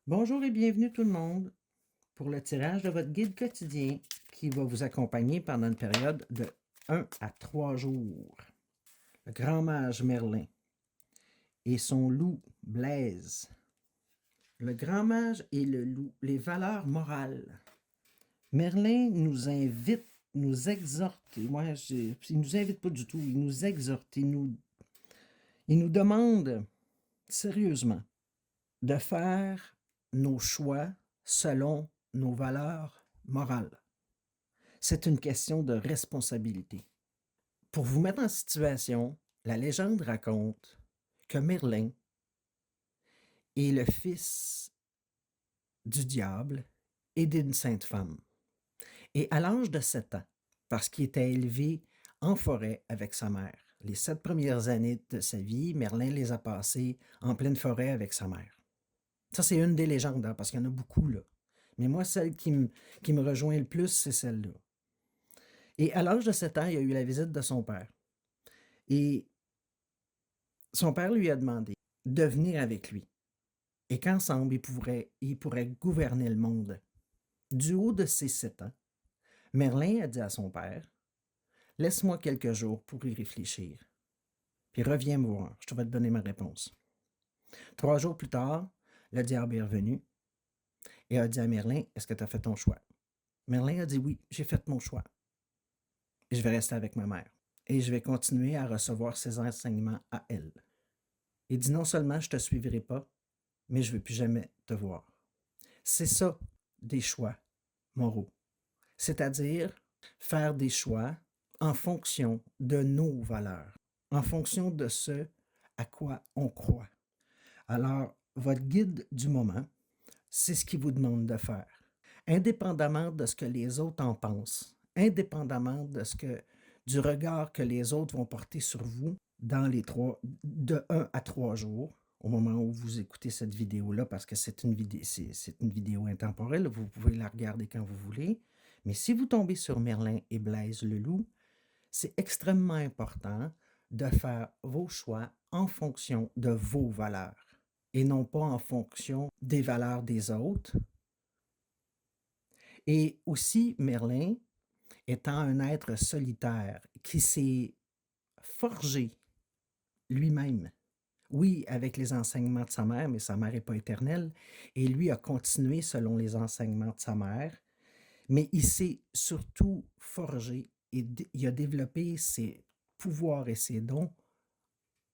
Bonjour et bienvenue tout le monde pour le tirage de votre guide quotidien qui va vous accompagner pendant une période de 1 à 3 jours. Le grand mage Merlin et son loup Blaise. Le grand mage et le loup, les valeurs morales. Merlin nous invite, nous exhorte. Il nous invite pas du tout, il nous exhorte, il nous demande sérieusement de faire nos choix selon nos valeurs morales. C'est une question de responsabilité. Pour vous mettre en situation, la légende raconte que Merlin est le fils du diable et d'une sainte femme. Et à l'âge de 7 ans, parce qu'il était élevé en forêt avec sa mère. Les 7 premières années de sa vie, Merlin les a passées en pleine forêt avec sa mère. Ça, c'est une des légendes, hein, parce qu'il y en a beaucoup, là. Mais moi, celle qui me rejoint le plus, c'est celle-là. Et à l'âge de 7 ans, il y a eu la visite de son père. Et son père lui a demandé de venir avec lui et qu'ensemble, ils pourraient gouverner le monde. Du haut de ses 7 ans, Merlin a dit à son père, « Laisse-moi quelques jours pour y réfléchir, puis reviens me voir, je vais te donner ma réponse. » 3 jours plus tard, le diable est revenu et a dit à Merlin, « Est-ce que tu as fait ton choix? » Merlin a dit, « Oui, j'ai fait mon choix. Et je vais rester avec ma mère et je vais continuer à recevoir ses enseignements à elle. » Il dit, « Non seulement je ne te suivrai pas, mais je ne veux plus jamais te voir. » C'est ça, des choix moraux. C'est-à-dire faire des choix en fonction de nos valeurs, en fonction de ce à quoi on croit. Alors, votre guide du moment, c'est ce qu'il vous demande de faire. Indépendamment de ce que les autres en pensent, indépendamment du regard que les autres vont porter sur vous de 1 à 3 jours, au moment où vous écoutez cette vidéo-là, parce que c'est une vidéo intemporelle, vous pouvez la regarder quand vous voulez. Mais si vous tombez sur Merlin et Blaise le loup, c'est extrêmement important de faire vos choix en fonction de vos valeurs et non pas en fonction des valeurs des autres. Et aussi, Merlin, étant un être solitaire qui s'est forgé lui-même, oui, avec les enseignements de sa mère, mais sa mère n'est pas éternelle, et lui a continué selon les enseignements de sa mère, mais il s'est surtout forgé et il a développé ses pouvoirs et ses dons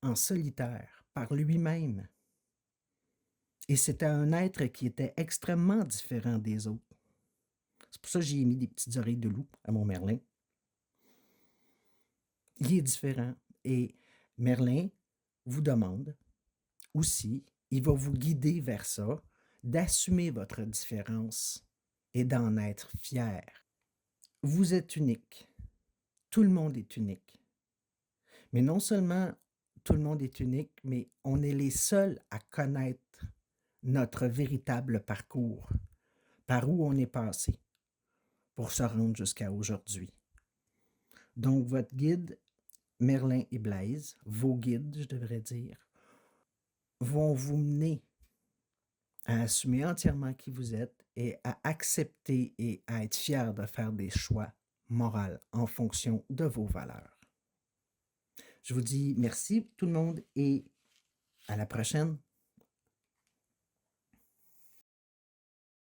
en solitaire, par lui-même. Et c'était un être qui était extrêmement différent des autres. C'est pour ça que j'ai mis des petites oreilles de loup à mon Merlin. Il est différent. Et Merlin vous demande aussi, il va vous guider vers ça, d'assumer votre différence et d'en être fier. Vous êtes unique. Tout le monde est unique. Mais non seulement tout le monde est unique, mais on est les seuls à connaître notre véritable parcours, par où on est passé pour se rendre jusqu'à aujourd'hui. Donc, votre guide, Merlin et Blaise, vos guides, je devrais dire, vont vous mener à assumer entièrement qui vous êtes et à accepter et à être fier de faire des choix moraux en fonction de vos valeurs. Je vous dis merci tout le monde et à la prochaine.